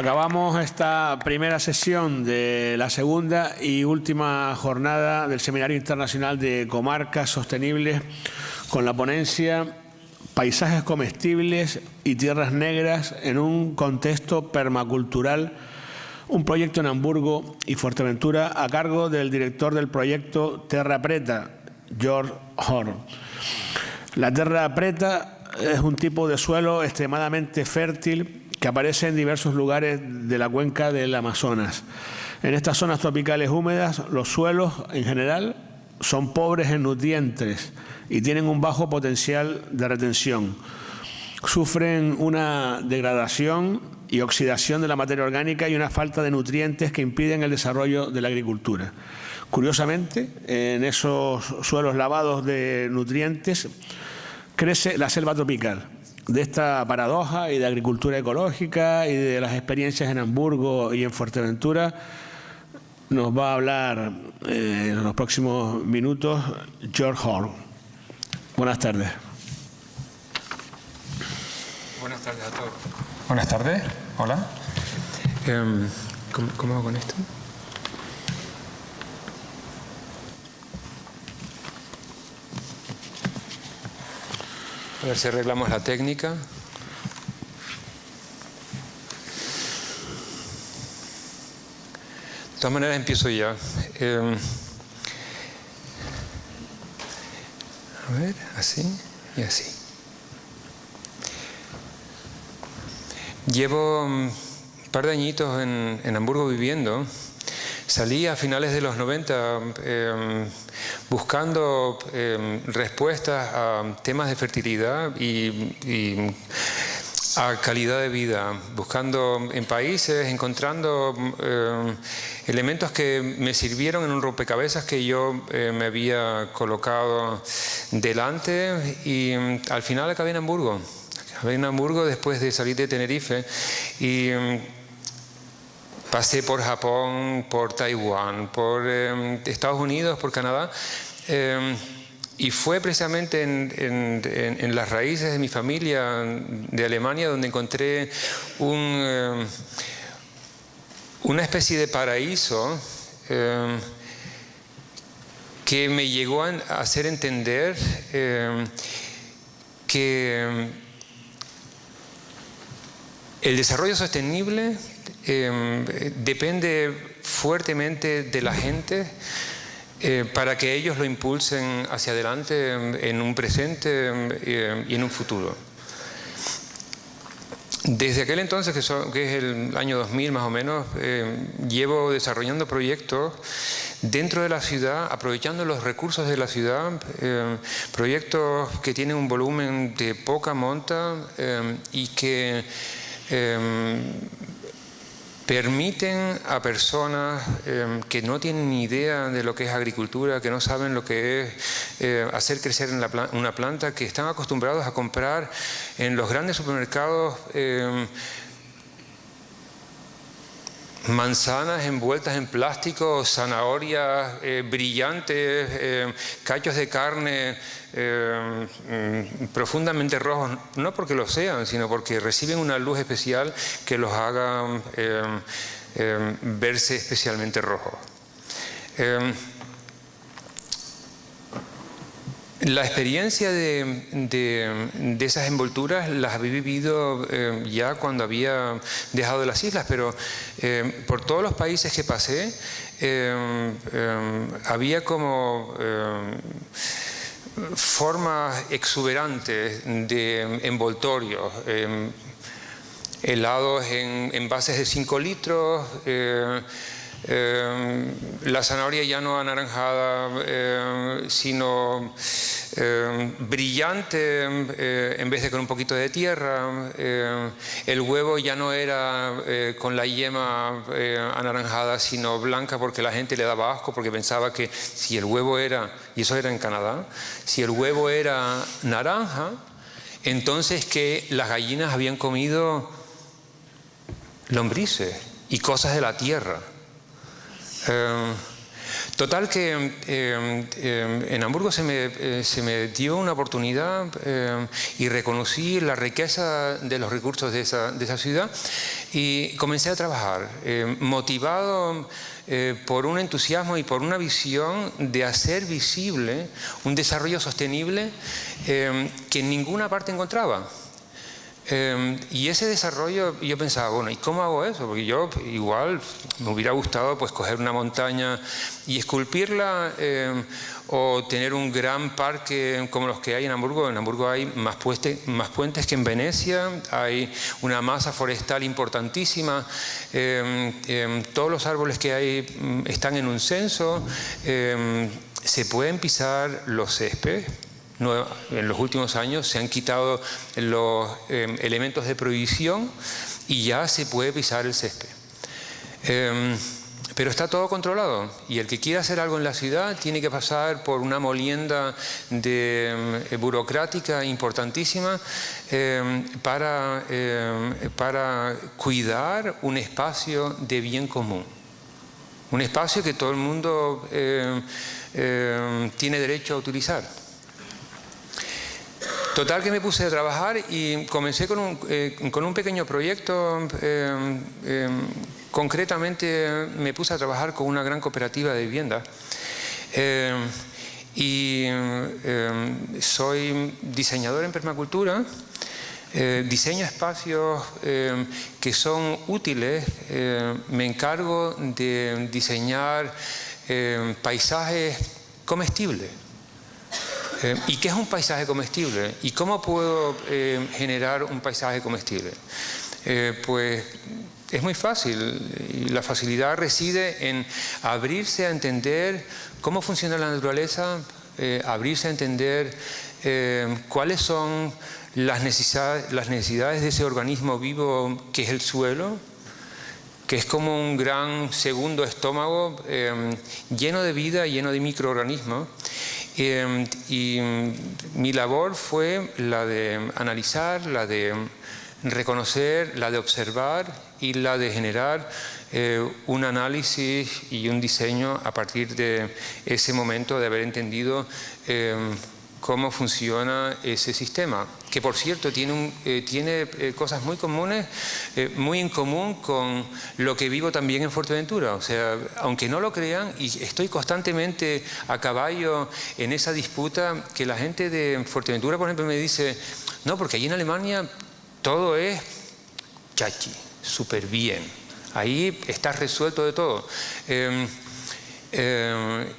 Acabamos esta primera sesión de la segunda y última jornada del Seminario Internacional de Comarcas Sostenibles con la ponencia Paisajes comestibles y tierras negras en un contexto permacultural, un proyecto en Hamburgo y Fuerteventura a cargo del director del proyecto Terra Preta, Georg Horn. La terra preta es un tipo de suelo extremadamente fértil que aparece en diversos lugares de la cuenca del Amazonas. En estas zonas tropicales húmedas, los suelos en general son pobres en nutrientes y tienen un bajo potencial de retención. Sufren una degradación y oxidación de la materia orgánica y una falta de nutrientes que impiden el desarrollo de la agricultura. Curiosamente, en esos suelos lavados de nutrientes crece la selva tropical. De esta paradoja y de agricultura ecológica y de las experiencias en Hamburgo y en Fuerteventura nos va a hablar en los próximos minutos Georg Horn. Buenas tardes. Buenas tardes a todos. Buenas tardes. Hola. ¿Cómo hago con esto? A ver si arreglamos la técnica. De todas maneras empiezo ya. A ver, así y así. Llevo un par de añitos en Hamburgo viviendo. Salí a finales de los 90 buscando respuestas a temas de fertilidad y a calidad de vida, buscando en países, encontrando elementos que me sirvieron en un rompecabezas que yo me había colocado delante y al final acabé en Hamburgo. Acabé en Hamburgo después de salir de Tenerife y pasé por Japón, por Taiwán, por Estados Unidos, por Canadá, y fue precisamente en las raíces de mi familia de Alemania donde encontré una especie de paraíso que me llegó a hacer entender que el desarrollo sostenible depende fuertemente de la gente para que ellos lo impulsen hacia adelante en un presente y en un futuro. Desde aquel entonces, que es el año 2000 más o menos, llevo desarrollando proyectos dentro de la ciudad, aprovechando los recursos de la ciudad, proyectos que tienen un volumen de poca monta y que permiten a personas que no tienen ni idea de lo que es agricultura, que no saben lo que es hacer crecer una planta, que están acostumbrados a comprar en los grandes supermercados manzanas envueltas en plástico, zanahorias brillantes, cachos de carne profundamente rojos, no porque lo sean, sino porque reciben una luz especial que los haga verse especialmente rojos. La experiencia de esas envolturas las había vivido ya cuando había dejado las islas, pero por todos los países que pasé había como formas exuberantes de envoltorios, helados en envases de 5 litros, la zanahoria ya no anaranjada, sino brillante en vez de con un poquito de tierra. El huevo ya no era con la yema anaranjada, sino blanca, porque la gente le daba asco, porque pensaba que si el huevo era, y eso era en Canadá, si el huevo era naranja, entonces que las gallinas habían comido lombrices y cosas de la tierra. Total que en Hamburgo se me dio una oportunidad y reconocí la riqueza de los recursos de esa ciudad Y comencé a trabajar, motivado por un entusiasmo y por una visión de hacer visible un desarrollo sostenible que en ninguna parte encontraba. Y ese desarrollo, yo pensaba, bueno, ¿y cómo hago eso? Porque yo igual me hubiera gustado pues coger una montaña y esculpirla, o tener un gran parque como los que hay en Hamburgo. En Hamburgo hay más puentes que en Venecia, hay una masa forestal importantísima, todos los árboles que hay están en un censo, se pueden pisar los céspedes. En los últimos años se han quitado los elementos de prohibición y ya se puede pisar el césped. Pero está todo controlado, y el que quiera hacer algo en la ciudad tiene que pasar por una molienda burocrática importantísima para cuidar un espacio de bien común. Un espacio que todo el mundo tiene derecho a utilizar. Total que me puse a trabajar y comencé con un pequeño proyecto. Concretamente me puse a trabajar con una gran cooperativa de vivienda. Soy diseñador en permacultura. Diseño espacios que son útiles. Me encargo de diseñar paisajes comestibles. ¿Y qué es un paisaje comestible? ¿Y cómo puedo generar un paisaje comestible? Pues es muy fácil, y la facilidad reside en abrirse a entender cómo funciona la naturaleza, abrirse a entender cuáles son las necesidades de ese organismo vivo que es el suelo, que es como un gran segundo estómago lleno de vida, lleno de microorganismos. Y mi labor fue la de analizar, la de reconocer, la de observar y la de generar un análisis y un diseño a partir de ese momento de haber entendido cómo funciona ese sistema, que por cierto tiene cosas muy comunes, muy en común con lo que vivo también en Fuerteventura. O sea, aunque no lo crean, y estoy constantemente a caballo en esa disputa, que la gente de Fuerteventura, por ejemplo, me dice, no, porque allí en Alemania todo es chachi, súper bien, ahí está resuelto de todo.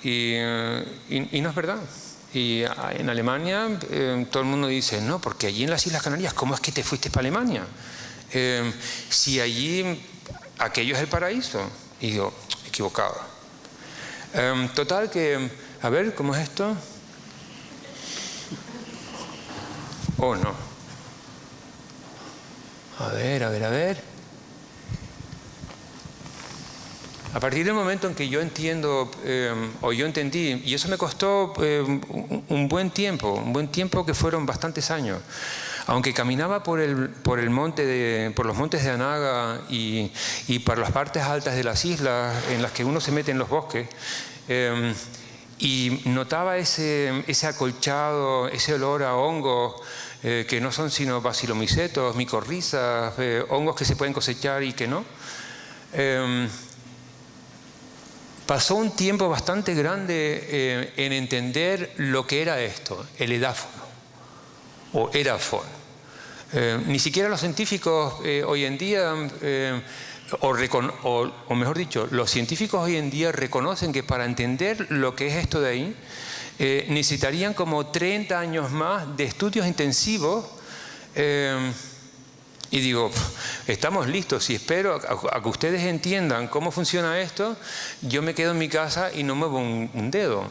Y no es verdad. Y en Alemania todo el mundo dice, no, porque allí en las Islas Canarias, ¿cómo es que te fuiste para Alemania? Si allí aquello es el paraíso. Y digo, equivocado. Total que, a ver, ¿cómo es esto? Oh, no. A ver. A partir del momento en que yo entiendo, o yo entendí, y eso me costó un buen tiempo que fueron bastantes años, aunque caminaba por los montes de Anaga y por las partes altas de las islas en las que uno se mete en los bosques, y notaba ese acolchado, ese olor a hongos, que no son sino bacilomicetos, micorrizas, hongos que se pueden cosechar y que no. Pasó un tiempo bastante grande en entender lo que era esto, el edáfono o edaphon. Ni siquiera los científicos hoy en día, o mejor dicho, los científicos hoy en día reconocen que para entender lo que es esto de ahí, necesitarían como 30 años más de estudios intensivos. Y digo, estamos listos, y espero a que ustedes entiendan cómo funciona esto, yo me quedo en mi casa y no muevo un dedo.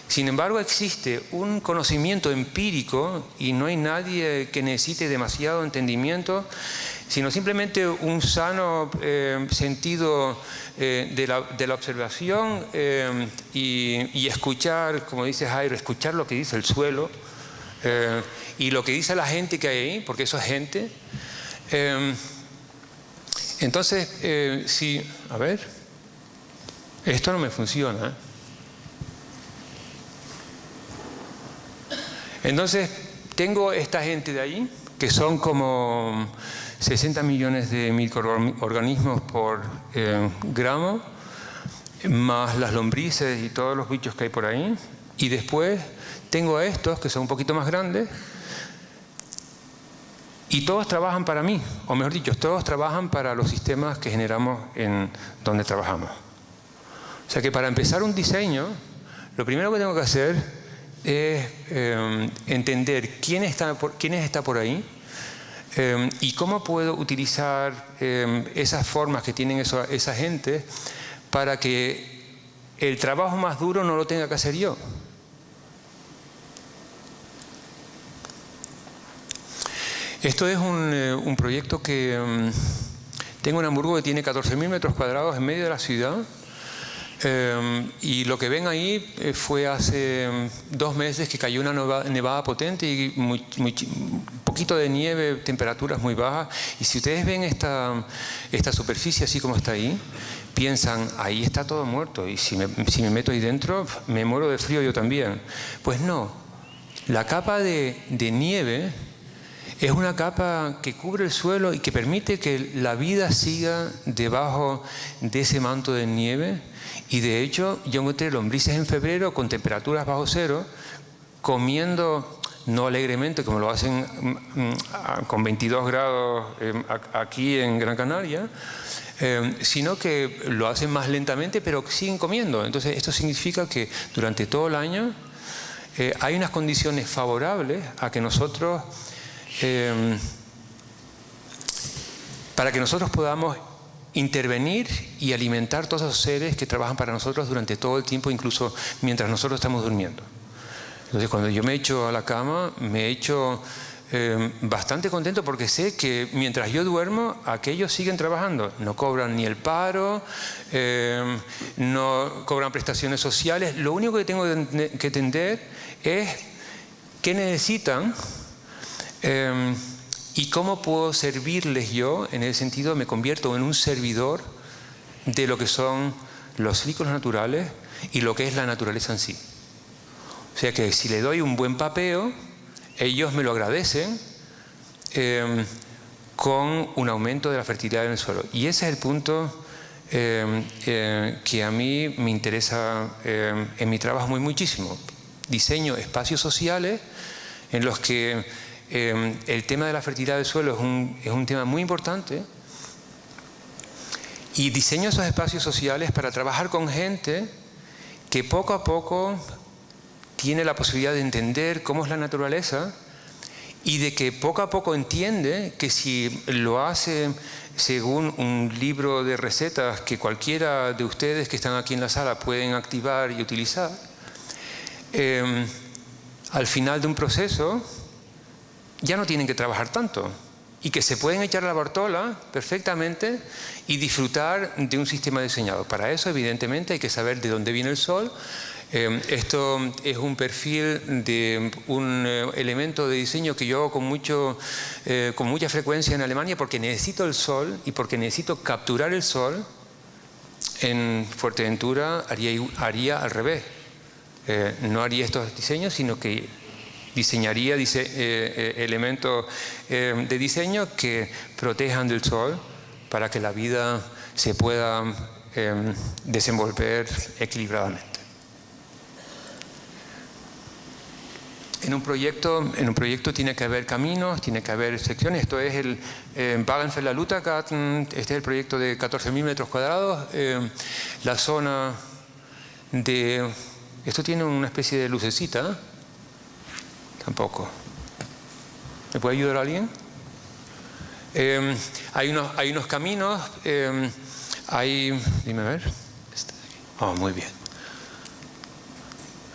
Sin embargo, existe un conocimiento empírico y no hay nadie que necesite demasiado entendimiento, sino simplemente un sano sentido de la observación y escuchar, como dice Jairo, escuchar lo que dice el suelo y lo que dice la gente que hay ahí, porque eso es gente. Entonces, sí, a ver, esto no me funciona. Entonces, tengo esta gente de ahí, que son como 60 millones de microorganismos por gramo, más las lombrices y todos los bichos que hay por ahí. Y después tengo a estos que son un poquito más grandes y todos trabajan para mí, o mejor dicho, todos trabajan para los sistemas que generamos en donde trabajamos. O sea que para empezar un diseño, lo primero que tengo que hacer es entender quién está por ahí y cómo puedo utilizar esas formas que tienen esa gente para que el trabajo más duro no lo tenga que hacer yo. Esto es un proyecto que tengo en Hamburgo, que tiene 14.000 metros cuadrados en medio de la ciudad. Y lo que ven ahí fue hace 2 meses que cayó una nevada potente y un poquito de nieve, temperaturas muy bajas. Y si ustedes ven esta superficie así como está ahí, piensan, ahí está todo muerto y si me meto ahí dentro me muero de frío yo también. Pues no, la capa de nieve es una capa que cubre el suelo y que permite que la vida siga debajo de ese manto de nieve. Y de hecho yo encontré lombrices en febrero con temperaturas bajo cero, comiendo, no alegremente como lo hacen con 22 grados aquí en Gran Canaria, sino que lo hacen más lentamente, pero siguen comiendo. Entonces esto significa que durante todo el año hay unas condiciones favorables a que nosotros, para que nosotros podamos intervenir y alimentar todos esos seres que trabajan para nosotros durante todo el tiempo, incluso mientras nosotros estamos durmiendo. Entonces cuando yo me echo a la cama, me echo bastante contento porque sé que mientras yo duermo, aquellos siguen trabajando. No cobran ni el paro, no cobran prestaciones sociales. Lo único que tengo que entender es qué necesitan y cómo puedo servirles yo. En ese sentido me convierto en un servidor de lo que son los ciclos naturales y lo que es la naturaleza en sí. O sea que si le doy un buen papeo, ellos me lo agradecen con un aumento de la fertilidad en el suelo. Y ese es el punto que a mí me interesa en mi trabajo muchísimo. Diseño espacios sociales en los que el tema de la fertilidad del suelo es un tema muy importante, y diseño esos espacios sociales para trabajar con gente que poco a poco tiene la posibilidad de entender cómo es la naturaleza y de que poco a poco entiende que si lo hace según un libro de recetas que cualquiera de ustedes que están aquí en la sala pueden activar y utilizar, al final de un proceso ya no tienen que trabajar tanto y que se pueden echar la bartola perfectamente y disfrutar de un sistema diseñado. Para eso, evidentemente, hay que saber de dónde viene el sol. Esto es un perfil de un elemento de diseño que yo hago con mucha frecuencia en Alemania, porque necesito el sol y porque necesito capturar el sol. En Fuerteventura haría al revés. No haría estos diseños, sino que diseñaría elementos de diseño que protejan del sol para que la vida se pueda desenvolver equilibradamente. En un proyecto tiene que haber caminos, tiene que haber secciones. Esto es el Wagenfelder Luthergarten. Este es el proyecto de 14.000 metros cuadrados. La zona de... Esto tiene una especie de lucecita. Tampoco. ¿Me puede ayudar alguien? Hay unos caminos. Dime a ver. Oh, muy bien.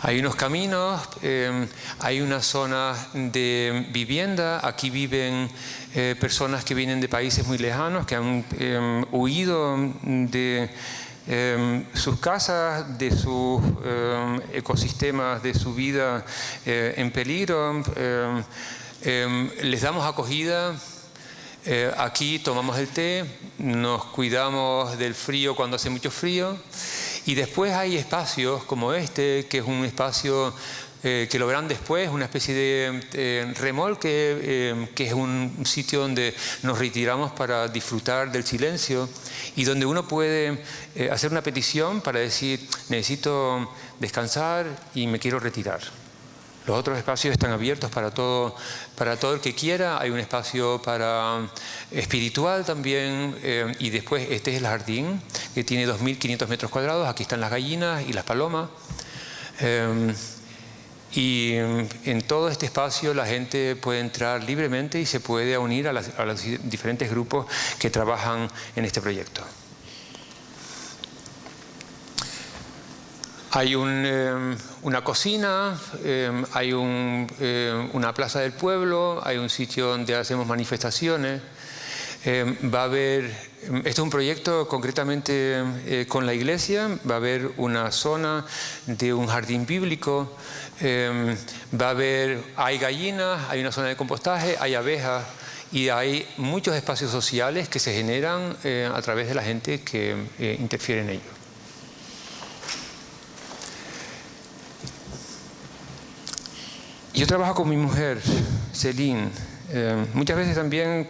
Hay unos caminos, hay unas zonas de vivienda. Aquí viven personas que vienen de países muy lejanos, que han huido de sus casas, de sus ecosistemas, de su vida en peligro. Les damos acogida. Aquí tomamos el té, nos cuidamos del frío cuando hace mucho frío. Y después hay espacios como este, que es un espacio que lo verán después, una especie de remolque, que es un sitio donde nos retiramos para disfrutar del silencio y donde uno puede hacer una petición para decir: necesito descansar y me quiero retirar. Los otros espacios están abiertos para todo el que quiera. Hay un espacio para espiritual también, y después este es el jardín, que tiene 2.500 metros cuadrados. Aquí están las gallinas y las palomas. Y en todo este espacio la gente puede entrar libremente y se puede unir a los diferentes grupos que trabajan en este proyecto. Hay una cocina, hay una plaza del pueblo, hay un sitio donde hacemos manifestaciones. Va a haber, este es un proyecto concretamente con la iglesia, va a haber una zona de un jardín bíblico, hay gallinas, hay una zona de compostaje, hay abejas y hay muchos espacios sociales que se generan a través de la gente que interfiere en ello. Yo trabajo con mi mujer, Celine. Muchas veces también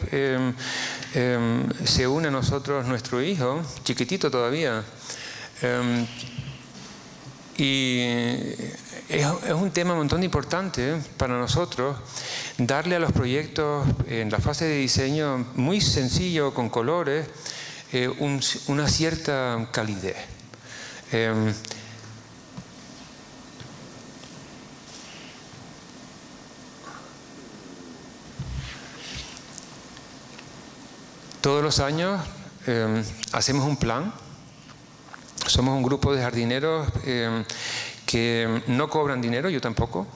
se une a nosotros nuestro hijo, chiquitito todavía. Y es un tema un montón importante para nosotros darle a los proyectos en la fase de diseño muy sencillo, con colores, una cierta calidez. Todos los años hacemos un plan. Somos un grupo de jardineros que no cobran dinero, yo tampoco.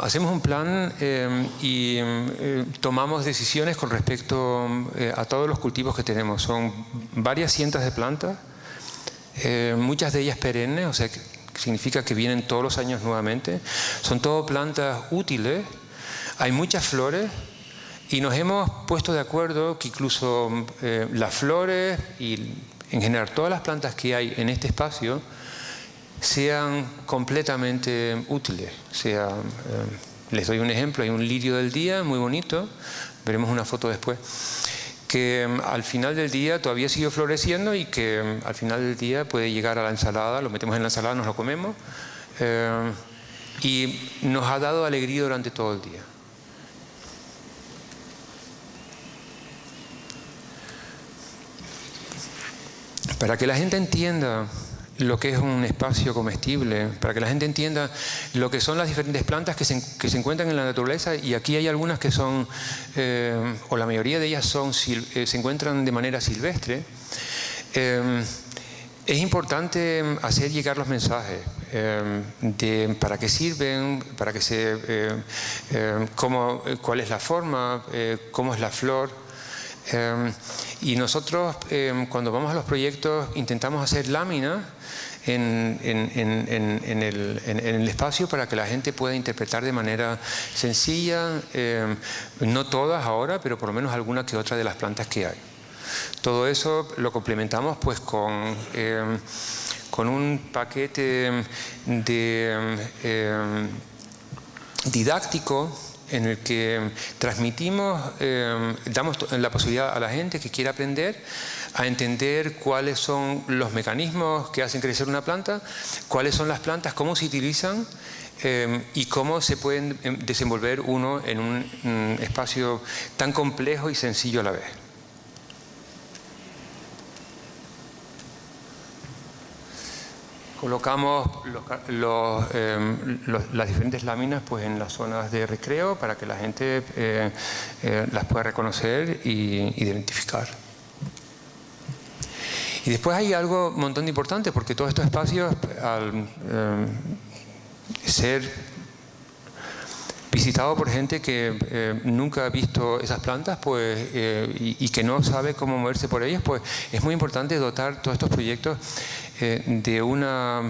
Hacemos un plan y tomamos decisiones con respecto a todos los cultivos que tenemos. Son varias cientos de plantas, muchas de ellas perennes, o sea, que significa que vienen todos los años nuevamente. Son todo plantas útiles, hay muchas flores. Y nos hemos puesto de acuerdo que incluso las flores y en general todas las plantas que hay en este espacio sean completamente útiles. Les doy un ejemplo, hay un lirio del día muy bonito, veremos una foto después, que al final del día todavía sigue floreciendo y que al final del día puede llegar a la ensalada, lo metemos en la ensalada, nos lo comemos y nos ha dado alegría durante todo el día. Para que la gente entienda lo que es un espacio comestible, para que la gente entienda lo que son las diferentes plantas que se encuentran en la naturaleza, y aquí hay algunas que son, o la mayoría de ellas se encuentran de manera silvestre, es importante hacer llegar los mensajes de para qué sirven, para qué cuál es la forma, cómo es la flor. Y nosotros cuando vamos a los proyectos intentamos hacer láminas en el espacio para que la gente pueda interpretar de manera sencilla, no todas ahora, pero por lo menos alguna que otra de las plantas que hay. Todo eso lo complementamos pues con un paquete didáctico en el que transmitimos, damos la posibilidad a la gente que quiera aprender a entender cuáles son los mecanismos que hacen crecer una planta, cuáles son las plantas, cómo se utilizan y cómo se pueden desenvolver uno en un espacio tan complejo y sencillo a la vez. Colocamos las diferentes láminas pues, en las zonas de recreo para que la gente las pueda reconocer y identificar. Y después hay algo un montón de importante, porque todos estos espacios, al ser visitado por gente que nunca ha visto esas plantas pues, y que no sabe cómo moverse por ellas, pues es muy importante dotar todos estos proyectos de una...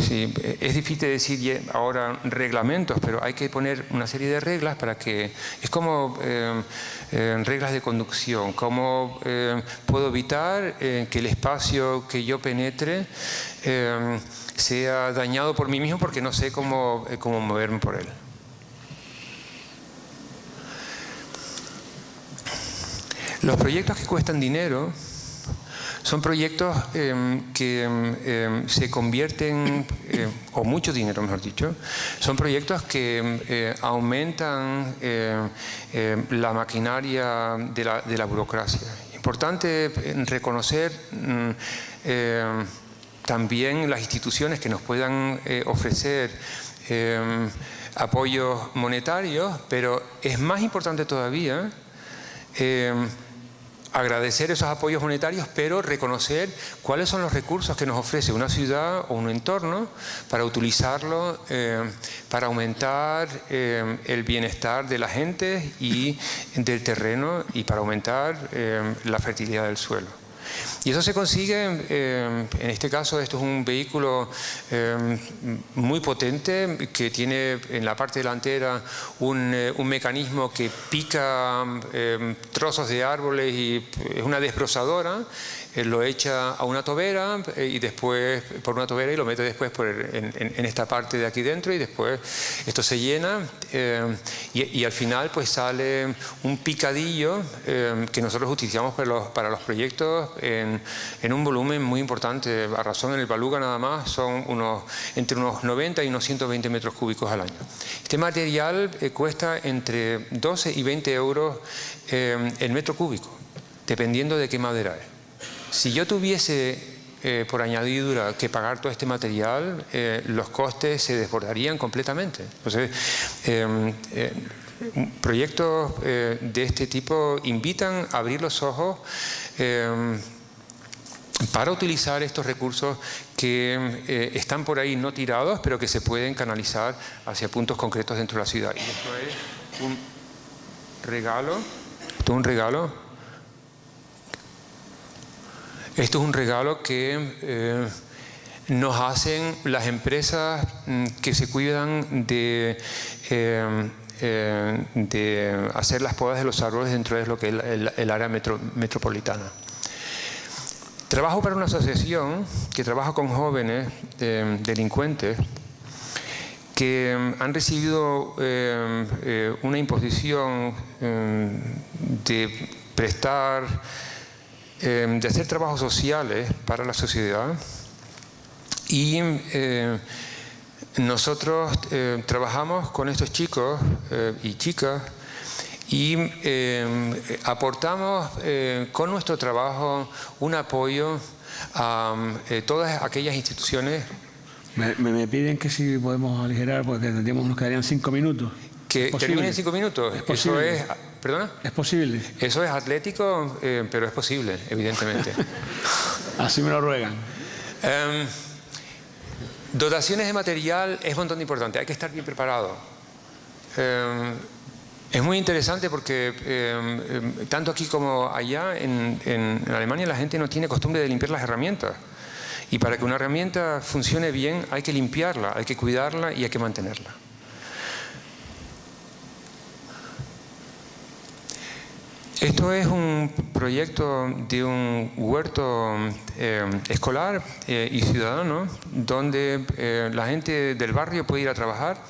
sí, es difícil decir ahora reglamentos, pero hay que poner una serie de reglas para que... Es como reglas de conducción, cómo puedo evitar que el espacio que yo penetre sea dañado por mí mismo porque no sé cómo moverme por él. Los proyectos que cuestan dinero son proyectos que se convierten, o mucho dinero mejor dicho, son proyectos que aumentan la maquinaria de la burocracia. Importante reconocer también las instituciones que nos puedan ofrecer apoyos monetarios, pero es más importante todavía agradecer esos apoyos monetarios, pero reconocer cuáles son los recursos que nos ofrece una ciudad o un entorno para utilizarlo para aumentar el bienestar de la gente y del terreno y para aumentar la fertilidad del suelo. Y eso se consigue, en este caso esto es un vehículo muy potente que tiene en la parte delantera un mecanismo que pica trozos de árboles y es una desbrozadora. Lo echa a una tobera y después por una tobera y lo mete después en esta parte de aquí dentro y después esto se llena y al final pues sale un picadillo que nosotros utilizamos para los proyectos en un volumen muy importante. A razón en el Baluga nada más son entre unos 90 y unos 120 metros cúbicos al año. Este material cuesta entre 12 y 20 euros el metro cúbico, dependiendo de qué madera es. Si yo tuviese por añadidura que pagar todo este material, los costes se desbordarían completamente. Entonces, proyectos de este tipo invitan a abrir los ojos para utilizar estos recursos que están por ahí no tirados, pero que se pueden canalizar hacia puntos concretos dentro de la ciudad. Y esto es un regalo. Esto es un regalo. Esto es un regalo que nos hacen las empresas que se cuidan de hacer las podas de los árboles dentro de lo que es el área metropolitana. Trabajo para una asociación que trabaja con jóvenes delincuentes que han recibido una imposición de prestar, de hacer trabajos sociales para la sociedad y nosotros trabajamos con estos chicos y chicas y aportamos con nuestro trabajo un apoyo a todas aquellas instituciones. Me piden que si podemos aligerar porque nos quedarían 5 minutos. ¿Que termine en 5 minutos? Eso es, ¿perdona? ¿Es posible? Eso es atlético, pero es posible, evidentemente. Así me lo ruegan. Dotaciones de material es un montón de importante, hay que estar bien preparado. Es muy interesante porque tanto aquí como allá en Alemania la gente no tiene costumbre de limpiar las herramientas. Y para que una herramienta funcione bien hay que limpiarla, hay que cuidarla y hay que mantenerla. Esto es un proyecto de un huerto escolar y ciudadano donde la gente del barrio puede ir a trabajar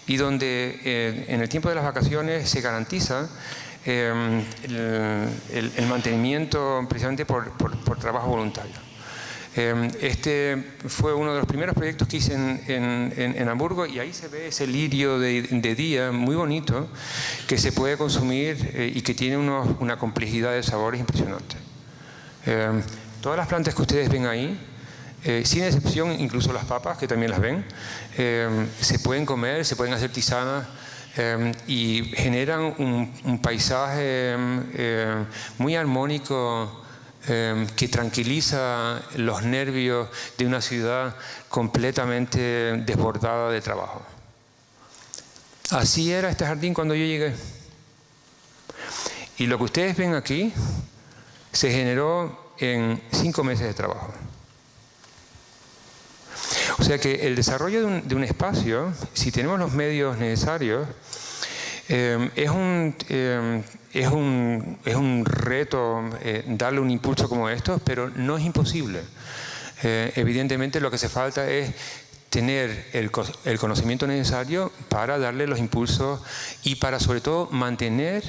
y donde en el tiempo de las vacaciones se garantiza el mantenimiento precisamente por trabajo voluntario. Este fue uno de los primeros proyectos que hice en Hamburgo y ahí se ve ese lirio de día muy bonito que se puede consumir y que tiene una complejidad de sabores impresionante. Todas las plantas que ustedes ven ahí, sin excepción incluso las papas que también las ven, se pueden comer, se pueden hacer tisanas y generan un paisaje muy armónico que tranquiliza los nervios de una ciudad completamente desbordada de trabajo. Así era este jardín cuando yo llegué. Y lo que ustedes ven aquí se generó en 5 meses de trabajo. O sea que el desarrollo de un espacio, si tenemos los medios necesarios, es un reto darle un impulso como esto, pero no es imposible. Evidentemente lo que hace falta es tener el conocimiento necesario para darle los impulsos y para sobre todo mantener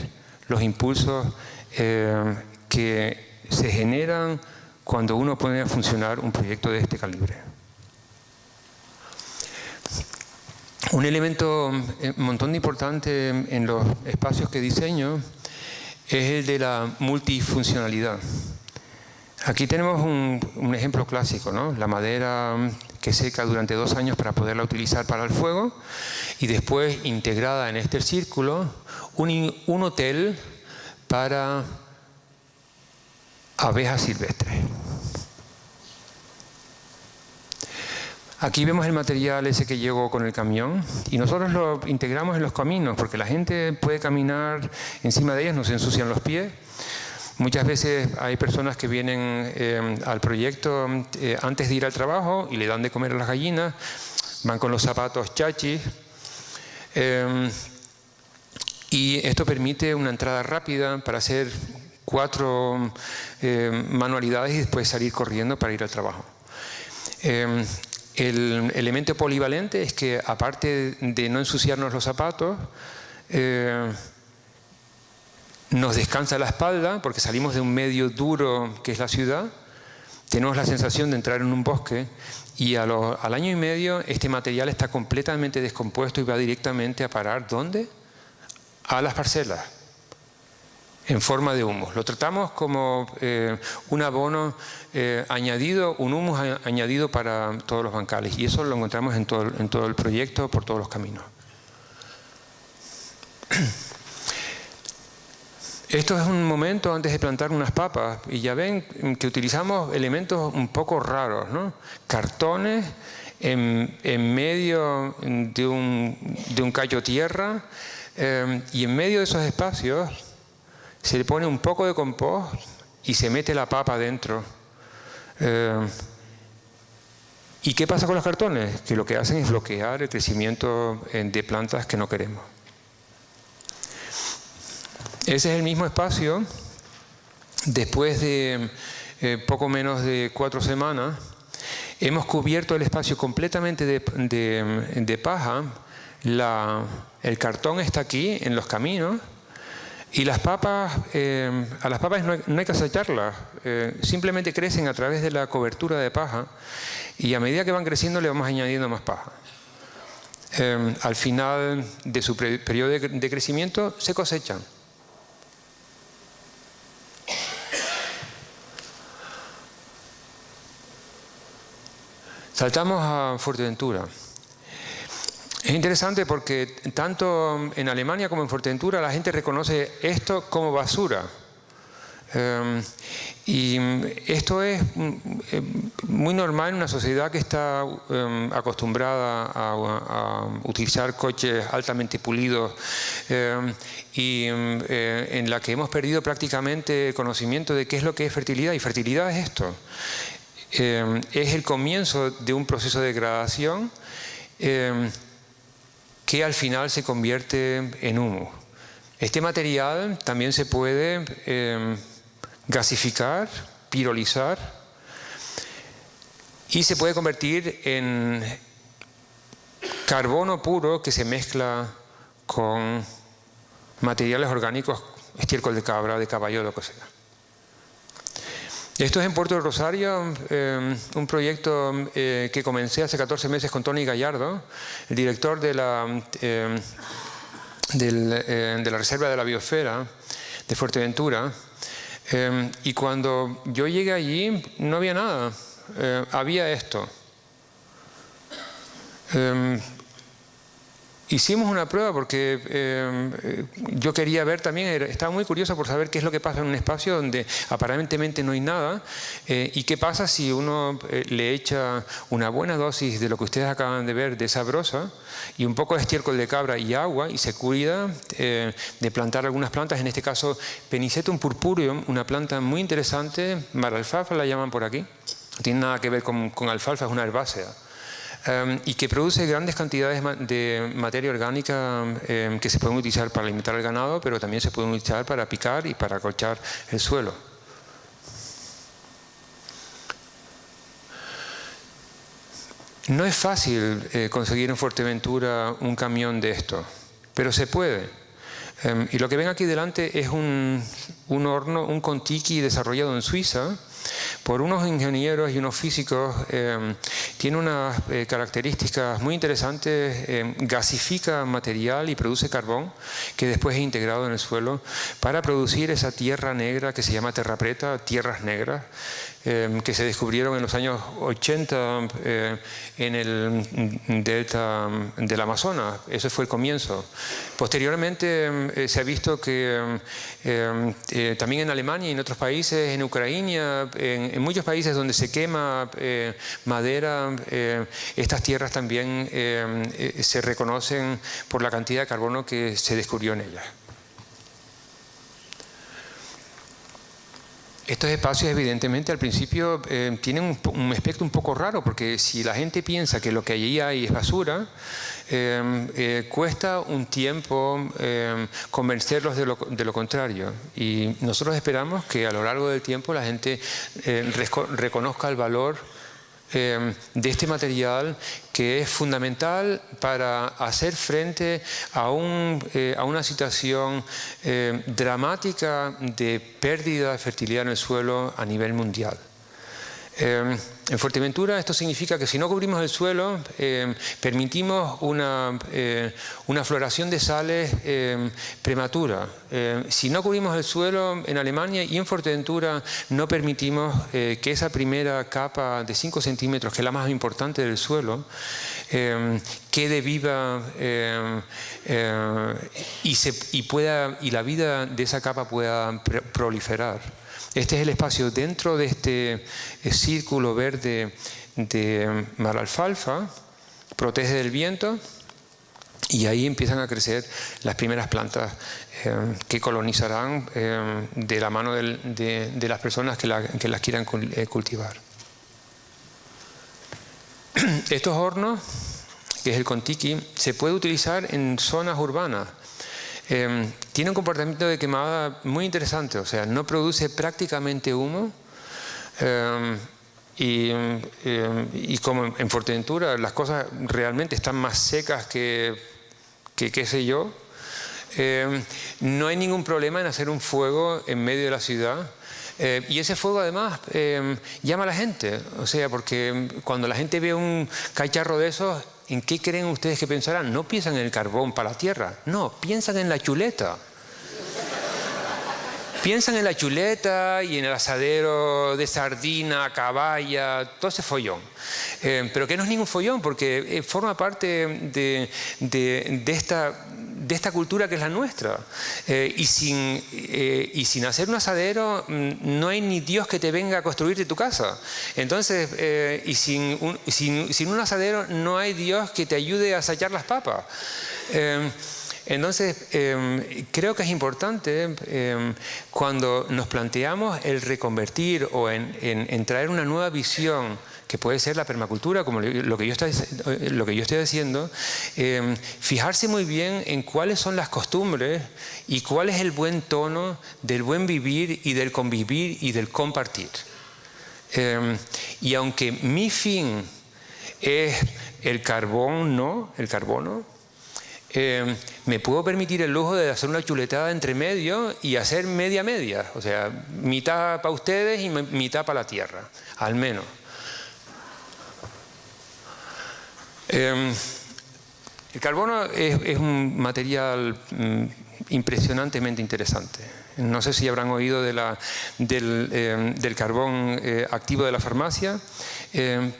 los impulsos que se generan cuando uno pone a funcionar un proyecto de este calibre. Un elemento un montón de importante en los espacios que diseño es el de la multifuncionalidad. Aquí tenemos un ejemplo clásico, ¿no? La madera que seca durante 2 años para poderla utilizar para el fuego y después integrada en este círculo un hotel para abejas silvestres. Aquí vemos el material ese que llegó con el camión y nosotros lo integramos en los caminos porque la gente puede caminar encima de ellos, no se ensucian los pies. Muchas veces hay personas que vienen al proyecto antes de ir al trabajo y le dan de comer a las gallinas, van con los zapatos chachis y esto permite una entrada rápida para hacer 4 manualidades y después salir corriendo para ir al trabajo. El elemento polivalente es que aparte de no ensuciarnos los zapatos, nos descansa la espalda porque salimos de un medio duro que es la ciudad, tenemos la sensación de entrar en un bosque y al año y medio este material está completamente descompuesto y va directamente a parar ¿dónde? A las parcelas en forma de humus. Lo tratamos como un abono añadido, un humus añadido para todos los bancales y eso lo encontramos en todo el proyecto, por todos los caminos. Esto es un momento antes de plantar unas papas y ya ven que utilizamos elementos un poco raros, ¿no? Cartones en medio de un callo tierra y en medio de esos espacios se le pone un poco de compost y se mete la papa dentro. ¿Y qué pasa con los cartones? Que lo que hacen es bloquear el crecimiento de plantas que no queremos. Ese es el mismo espacio. Después de poco menos de 4 semanas, hemos cubierto el espacio completamente de paja. El cartón está aquí en los caminos. Y las papas, a las papas no hay que acecharlas, simplemente crecen a través de la cobertura de paja y a medida que van creciendo le vamos añadiendo más paja. Al final de su periodo de crecimiento se cosechan. Saltamos a Fuerteventura. Es interesante porque tanto en Alemania como en Fuerteventura la gente reconoce esto como basura. Y esto es muy normal en una sociedad que está acostumbrada a utilizar coches altamente pulidos y en la que hemos perdido prácticamente conocimiento de qué es lo que es fertilidad. Y fertilidad es esto. Es el comienzo de un proceso de degradación que al final se convierte en humus. Este material también se puede gasificar, pirolizar y se puede convertir en carbono puro que se mezcla con materiales orgánicos, estiércol de cabra, de caballo, lo que sea. Esto es en Puerto del Rosario, un proyecto que comencé hace 14 meses con Tony Gallardo, el director de la Reserva de la Biosfera de Fuerteventura. Y cuando yo llegué allí no había nada, había esto. Hicimos una prueba porque yo quería ver también, estaba muy curioso por saber qué es lo que pasa en un espacio donde aparentemente no hay nada y qué pasa si uno le echa una buena dosis de lo que ustedes acaban de ver, de sabrosa, y un poco de estiércol de cabra y agua y se cuida de plantar algunas plantas, en este caso Penicetum purpureum, una planta muy interesante, maralfalfa la llaman por aquí, no tiene nada que ver con alfalfa, es una herbácea. Y que produce grandes cantidades de materia orgánica que se pueden utilizar para alimentar al ganado, pero también se pueden utilizar para picar y para acolchar el suelo. No es fácil conseguir en Fuerteventura un camión de esto, pero se puede. Y lo que ven aquí delante es un horno, un Contiki desarrollado en Suiza por unos ingenieros y unos físicos. Tiene unas características muy interesantes. Gasifica material y produce carbón que después es integrado en el suelo para producir esa tierra negra que se llama terra preta, tierras negras, que se descubrieron en los años 80 en el delta del Amazonas. Ese fue el comienzo. Posteriormente se ha visto que también en Alemania y en otros países, en Ucrania, en muchos países donde se quema madera, estas tierras también se reconocen por la cantidad de carbono que se descubrió en ellas. Estos espacios evidentemente al principio tienen un aspecto un poco raro, porque si la gente piensa que lo que allí hay es basura, cuesta un tiempo convencerlos de lo contrario. Y nosotros esperamos que a lo largo del tiempo la gente reconozca el valor de este material, que es fundamental para hacer frente a una situación dramática de pérdida de fertilidad en el suelo a nivel mundial. En Fuerteventura esto significa que si no cubrimos el suelo, permitimos una floración de sales prematura. Si no cubrimos el suelo en Alemania y en Fuerteventura, no permitimos que esa primera capa de 5 centímetros, que es la más importante del suelo, quede viva y la vida de esa capa pueda proliferar. Este es el espacio dentro de este círculo verde de malalfalfa, protege del viento, y ahí empiezan a crecer las primeras plantas que colonizarán de la mano de las personas que las quieran cultivar. Estos hornos, que es el Contiki, se puede utilizar en zonas urbanas. Tiene un comportamiento de quemada muy interesante, o sea, no produce prácticamente humo, y como en Fuerteventura las cosas realmente están más secas que qué sé yo, no hay ningún problema en hacer un fuego en medio de la ciudad. Y ese fuego además llama a la gente, o sea, porque cuando la gente ve un cacharro de esos, ¿en qué creen ustedes que pensarán? No piensan en el carbón para la tierra, no, piensan en la chuleta. Piensan en la chuleta y en el asadero de sardina, caballa, todo ese follón. Pero que no es ningún follón, porque forma parte de esta cultura que es la nuestra. Y sin hacer un asadero, no hay ni Dios que te venga a construirte tu casa. Entonces, sin un asadero, no hay Dios que te ayude a asar las papas. Entonces, creo que es importante cuando nos planteamos el reconvertir o en traer una nueva visión, que puede ser la permacultura, como lo que yo estoy haciendo, fijarse muy bien en cuáles son las costumbres y cuál es el buen tono del buen vivir y del convivir y del compartir. Y aunque mi fin es el carbono, me puedo permitir el lujo de hacer una chuletada entre medio y hacer media, o sea, mitad para ustedes y mitad para la tierra, al menos. El carbono es un material impresionantemente interesante. No sé si habrán oído del carbón activo de la farmacia,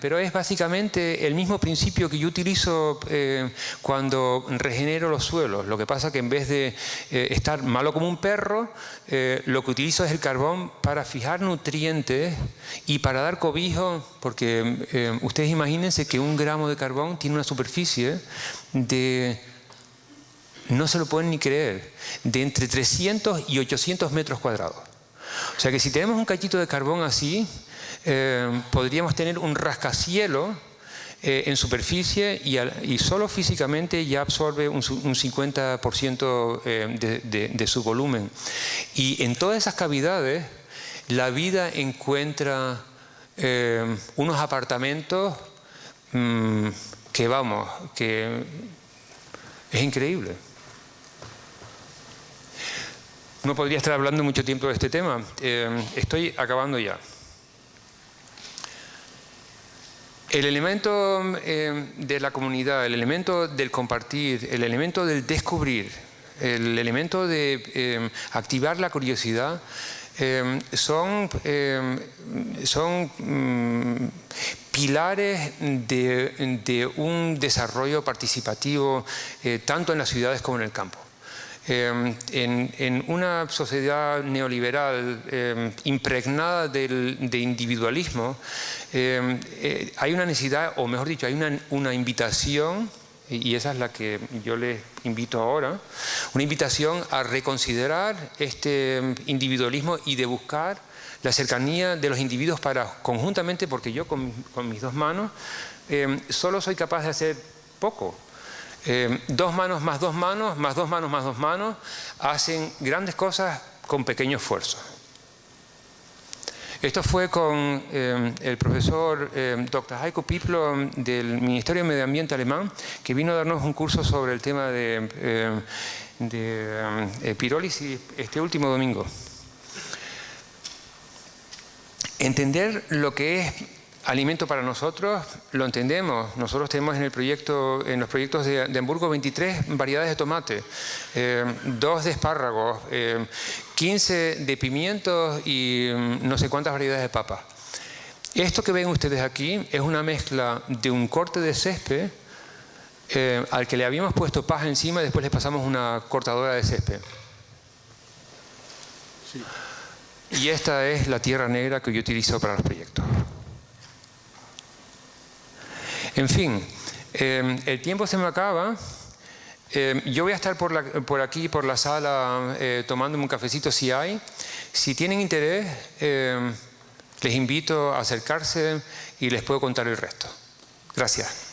pero es básicamente el mismo principio que yo utilizo cuando regenero los suelos. Lo que pasa es que en vez de estar malo como un perro, lo que utilizo es el carbón para fijar nutrientes y para dar cobijo, porque ustedes imagínense que 1 gramo de carbón tiene una superficie de... no se lo pueden ni creer, de entre 300 y 800 metros cuadrados. O sea que si tenemos un cachito de carbón así, podríamos tener un rascacielos en superficie y solo físicamente ya absorbe un 50% de su volumen. Y en todas esas cavidades la vida encuentra unos apartamentos que es increíble. No podría estar hablando mucho tiempo de este tema. Estoy acabando ya. El elemento de la comunidad, el elemento del compartir, el elemento del descubrir, el elemento de activar la curiosidad, son pilares de un desarrollo participativo tanto en las ciudades como en el campo. En una sociedad neoliberal impregnada de individualismo, hay una necesidad, o mejor dicho, hay una invitación, y esa es la que yo les invito ahora, una invitación a reconsiderar este individualismo y de buscar la cercanía de los individuos para conjuntamente, porque yo con mis dos manos solo soy capaz de hacer poco. Dos manos más dos manos, más dos manos más dos manos, hacen grandes cosas con pequeño esfuerzo. Esto fue con el profesor Dr. Heiko Piplo del Ministerio de Medio Ambiente alemán, que vino a darnos un curso sobre el tema de pirólisis este último domingo. Entender lo que es alimento para nosotros, lo entendemos. Nosotros tenemos en los proyectos de Hamburgo 23 variedades de tomate, 2 de espárragos, 15 de pimientos y no sé cuántas variedades de papa. Esto que ven ustedes aquí es una mezcla de un corte de césped al que le habíamos puesto paja encima y después le pasamos una cortadora de césped. Sí. Y esta es la tierra negra que yo utilizo para los proyectos. En fin, el tiempo se me acaba. Yo voy a estar por aquí, por la sala, tomándome un cafecito si hay. Si tienen interés, les invito a acercarse y les puedo contar el resto. Gracias.